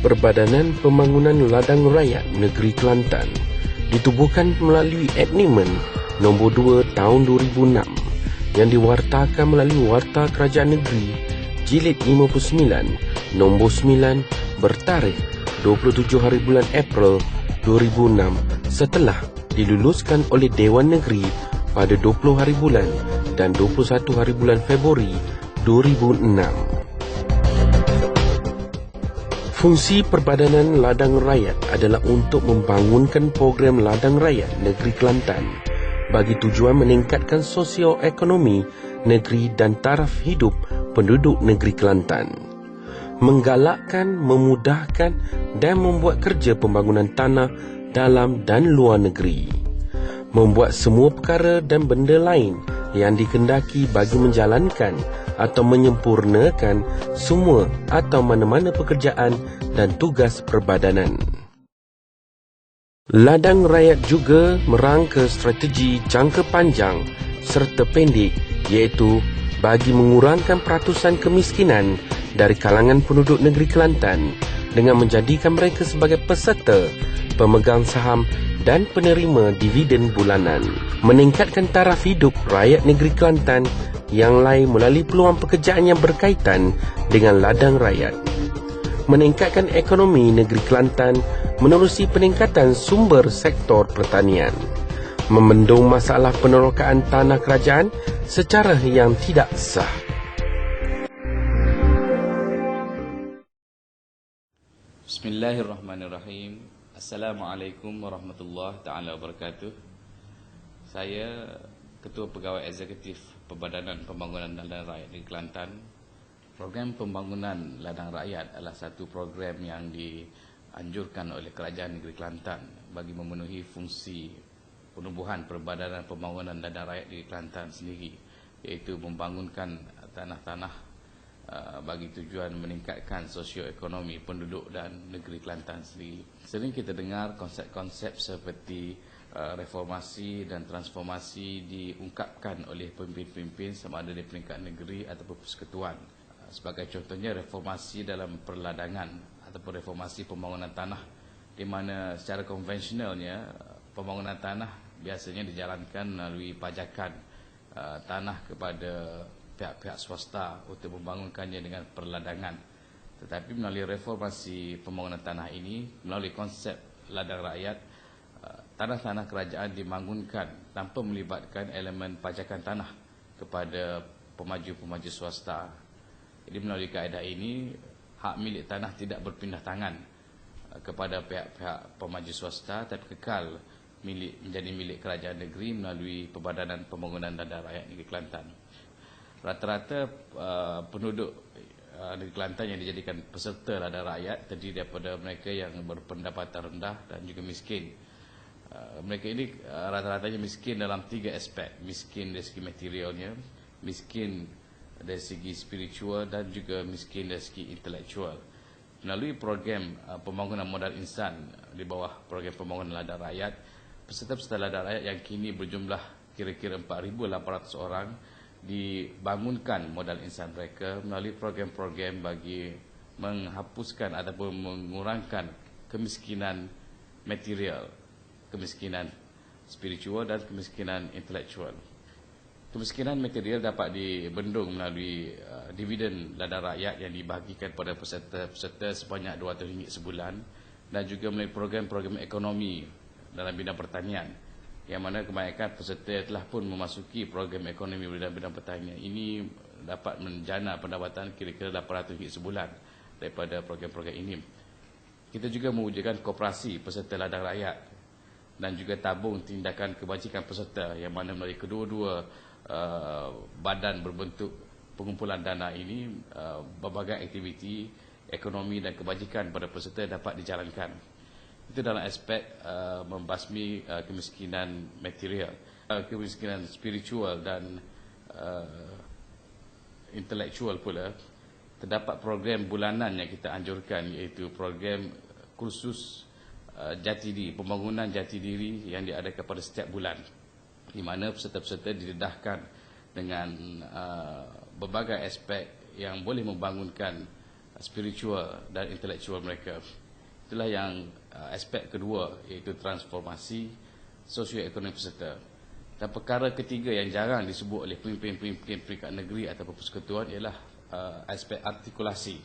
Perbadanan Pembangunan Ladang Rakyat Negeri Kelantan ditubuhkan melalui Adnimen nombor 2 tahun 2006 yang diwartakan melalui Warta Kerajaan Negeri Jilid 59 nombor 9 bertarikh 27 hari bulan April 2006 setelah diluluskan oleh Dewan Negeri pada 20 hari bulan dan 21 hari bulan Februari 2006. Fungsi Perbadanan Ladang Rakyat adalah untuk membangunkan program ladang rakyat negeri Kelantan bagi tujuan meningkatkan sosioekonomi negeri dan taraf hidup penduduk negeri Kelantan, menggalakkan, memudahkan dan membuat kerja pembangunan tanah dalam dan luar negeri, membuat semua perkara dan benda lain yang dikendaki bagi menjalankan atau menyempurnakan semua atau mana-mana pekerjaan dan tugas perbadanan. Ladang rakyat juga merangka strategi jangka panjang serta pendek, iaitu bagi mengurangkan peratusan kemiskinan dari kalangan penduduk negeri Kelantan dengan menjadikan mereka sebagai peserta, pemegang saham dan penerima dividen bulanan, meningkatkan taraf hidup rakyat negeri Kelantan yang lain melalui peluang pekerjaan yang berkaitan dengan ladang rakyat, meningkatkan ekonomi negeri Kelantan menerusi peningkatan sumber sektor pertanian, membendung masalah penerokaan tanah kerajaan secara yang tidak sah. Bismillahirrahmanirrahim. Assalamualaikum warahmatullahi taala wabarakatuh. Saya Ketua Pegawai Eksekutif Perbadanan Pembangunan Ladang Rakyat di Kelantan. Program pembangunan ladang rakyat adalah satu program yang dianjurkan oleh Kerajaan Negeri Kelantan bagi memenuhi fungsi penubuhan perbadanan pembangunan ladang rakyat di Kelantan sendiri, iaitu membangunkan tanah-tanah bagi tujuan meningkatkan sosioekonomi penduduk dan negeri Kelantan sendiri. Sering kita dengar konsep-konsep seperti reformasi dan transformasi diungkapkan oleh pemimpin-pemimpin sama ada di peringkat negeri ataupun persekutuan. Sebagai contohnya reformasi dalam perladangan ataupun reformasi pembangunan tanah, di mana secara konvensionalnya pembangunan tanah biasanya dijalankan melalui pajakan tanah kepada pihak-pihak swasta untuk membangunkannya dengan perladangan. Tetapi melalui reformasi pembangunan tanah ini, melalui konsep ladang rakyat, tanah-tanah kerajaan dibangunkan tanpa melibatkan elemen pajakan tanah kepada pemaju-pemaju swasta. Jadi melalui kaedah ini, hak milik tanah tidak berpindah tangan kepada pihak-pihak pemaju swasta, tapi kekal menjadi milik kerajaan negeri melalui Perbadanan Pembangunan Ladang Rakyat Negeri Kelantan. Rata-rata penduduk negeri Kelantan yang dijadikan peserta ladang rakyat terdiri daripada mereka yang berpendapatan rendah dan juga miskin. Mereka ini rata-ratanya miskin dalam 3 aspek. Miskin dari segi materialnya, miskin dari segi spiritual dan juga miskin dari segi intelektual. Melalui program pembangunan modal insan di bawah program pembangunan ladang rakyat, peserta-peserta ladang rakyat yang kini berjumlah kira-kira 4,800 orang dibangunkan modal insan mereka melalui program-program bagi menghapuskan ataupun mengurangkan kemiskinan material, kemiskinan spiritual dan kemiskinan intelektual. Kemiskinan material dapat dibendung melalui dividen ladang rakyat yang dibahagikan kepada peserta-peserta sebanyak RM200 sebulan, dan juga melalui program-program ekonomi dalam bidang pertanian, yang mana kebanyakan peserta telah pun memasuki program ekonomi dalam bidang pertanian. Ini dapat menjana pendapatan kira-kira RM800 sebulan daripada program-program ini. Kita juga mewujudkan koperasi peserta ladang rakyat dan juga tabung tindakan kebajikan peserta, yang mana melalui kedua-dua badan berbentuk pengumpulan dana ini, berbagai aktiviti ekonomi dan kebajikan pada peserta dapat dijalankan. Itu dalam aspek membasmi kemiskinan material. Kemiskinan spiritual dan intelektual pula, terdapat program bulanan yang kita anjurkan, iaitu program kursus jati diri, pembangunan jati diri yang diadakan pada setiap bulan, di mana peserta-peserta didedahkan dengan berbagai aspek yang boleh membangunkan spiritual dan intelektual mereka. Itulah yang aspek kedua, iaitu transformasi sosioekonomi peserta. Dan perkara ketiga yang jarang disebut oleh pemimpin-pemimpin peringkat negeri ataupun persekutuan ialah aspek artikulasi.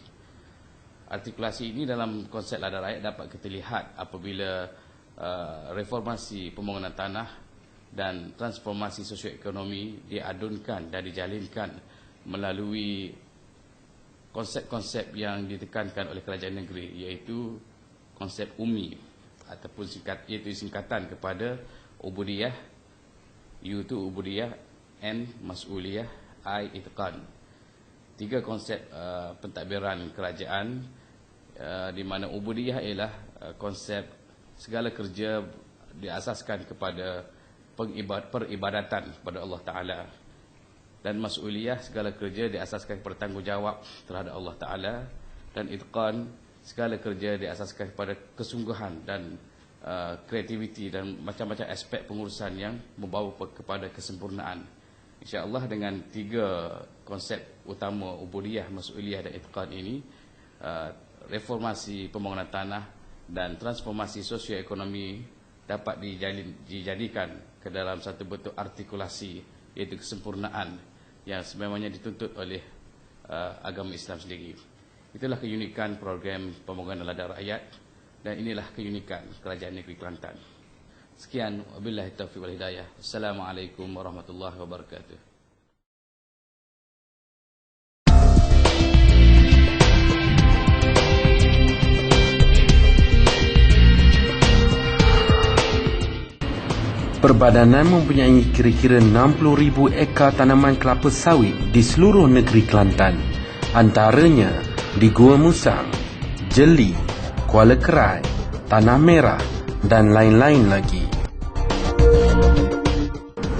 Artikulasi ini dalam konsep ladang rakyat dapat kita lihat apabila reformasi pembangunan tanah dan transformasi sosioekonomi diadunkan dan dijalinkan melalui konsep-konsep yang ditekankan oleh kerajaan negeri, iaitu konsep UMI ataupun singkatan kepada ubudiyah. U itu ubudiyah, N mas'uliyah, I itqan. 3 konsep pentadbiran kerajaan, di mana ubudiyah ialah konsep segala kerja diasaskan kepada peribadatan kepada Allah Ta'ala, dan mas'uliyah segala kerja diasaskan kepada tanggungjawab terhadap Allah Ta'ala, dan itqan segala kerja diasaskan kepada kesungguhan dan kreativiti dan macam-macam aspek pengurusan yang membawa kepada kesempurnaan. InsyaAllah dengan 3 konsep utama ubudiyah, mas'uliyah dan itqan ini, reformasi pembangunan tanah dan transformasi sosioekonomi dapat dijadikan ke dalam satu bentuk artikulasi, iaitu kesempurnaan yang sememangnya dituntut oleh agama Islam sendiri. Itulah keunikan program pembangunan ladang rakyat, dan inilah keunikan Kerajaan Negeri Kelantan. Sekian, wabillahi taufiq wal hidayah. Assalamualaikum warahmatullahi wabarakatuh. Perbadanan mempunyai kira-kira 60,000 ekar tanaman kelapa sawit di seluruh negeri Kelantan. Antaranya di Gua Musang, Jeli, Kuala Kerai, Tanah Merah dan lain-lain lagi.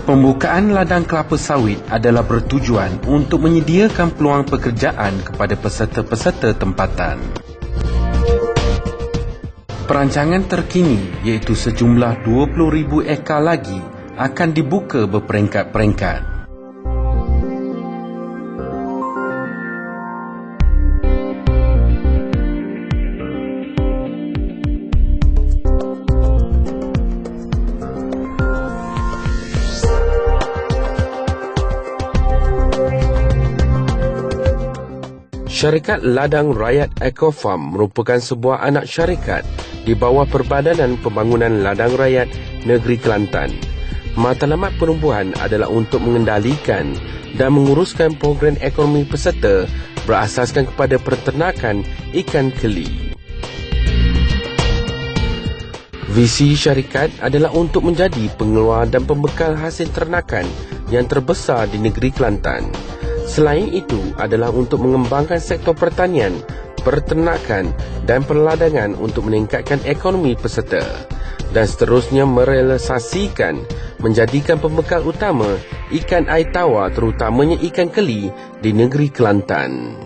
Pembukaan ladang kelapa sawit adalah bertujuan untuk menyediakan peluang pekerjaan kepada peserta-peserta tempatan. Perancangan terkini iaitu sejumlah 20,000 ekar lagi akan dibuka berperingkat-peringkat. Syarikat Ladang Rakyat Ecofarm merupakan sebuah anak syarikat di bawah Perbadanan Pembangunan Ladang Rakyat Negeri Kelantan. Matlamat penubuhan adalah untuk mengendalikan dan menguruskan program ekonomi peserta berasaskan kepada peternakan ikan keli. Visi syarikat adalah untuk menjadi pengeluar dan pembekal hasil ternakan yang terbesar di negeri Kelantan. Selain itu adalah untuk mengembangkan sektor pertanian, peternakan dan perladangan untuk meningkatkan ekonomi peserta, dan seterusnya merealisasikan menjadikan pembekal utama ikan air tawar terutamanya ikan keli di negeri Kelantan.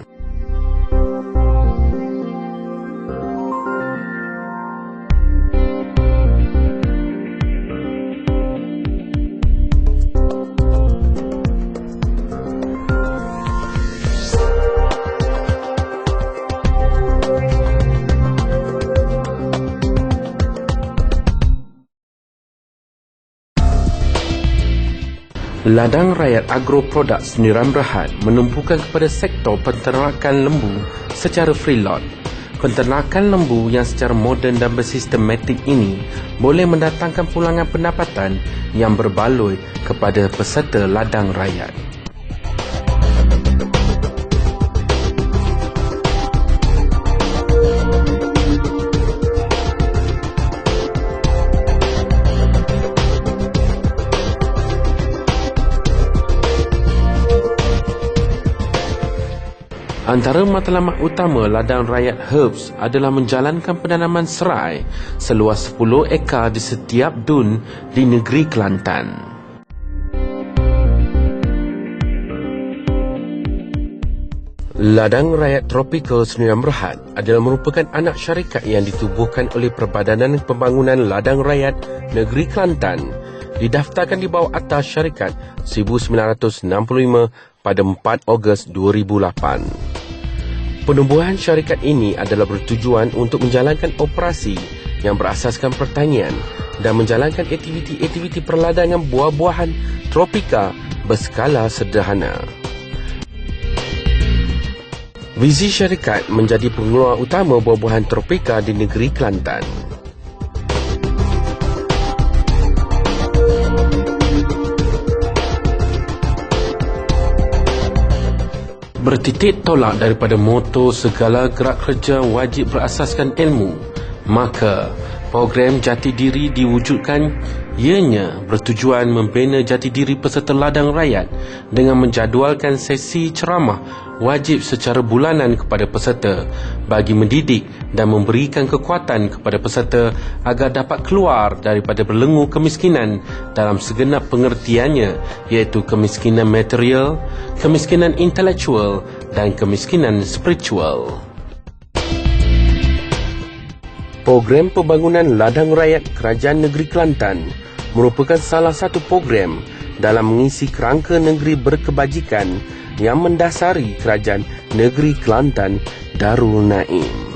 Ladang Rakyat Agro Products Niram Berhad menumpukan kepada sektor penternakan lembu secara freelot. Penternakan lembu yang secara moden dan bersistematik ini boleh mendatangkan pulangan pendapatan yang berbaloi kepada peserta ladang rakyat. Antara matlamat utama Ladang Rakyat Herbs adalah menjalankan penanaman serai seluas 10 ekar di setiap dun di negeri Kelantan. Ladang Rakyat Tropikal Sdn Bhd adalah merupakan anak syarikat yang ditubuhkan oleh Perbadanan Pembangunan Ladang Rakyat Negeri Kelantan, didaftarkan di bawah Akta Syarikat 1965 pada 4 Ogos 2008. Penubuhan syarikat ini adalah bertujuan untuk menjalankan operasi yang berasaskan pertanian dan menjalankan aktiviti-aktiviti perladangan buah-buahan tropika berskala sederhana. Visi syarikat menjadi pengeluar utama buah-buahan tropika di negeri Kelantan. Bertitik tolak daripada moto segala gerak kerja wajib berasaskan ilmu, maka program jati diri diwujudkan. Ianya bertujuan membina jati diri peserta ladang rakyat dengan menjadualkan sesi ceramah wajib secara bulanan kepada peserta bagi mendidik dan memberikan kekuatan kepada peserta agar dapat keluar daripada belenggu kemiskinan dalam segenap pengertiannya, iaitu kemiskinan material, kemiskinan intelektual dan kemiskinan spiritual. Program pembangunan ladang rakyat Kerajaan Negeri Kelantan merupakan salah satu program dalam mengisi kerangka negeri berkebajikan yang mendasari Kerajaan Negeri Kelantan Darul Naim.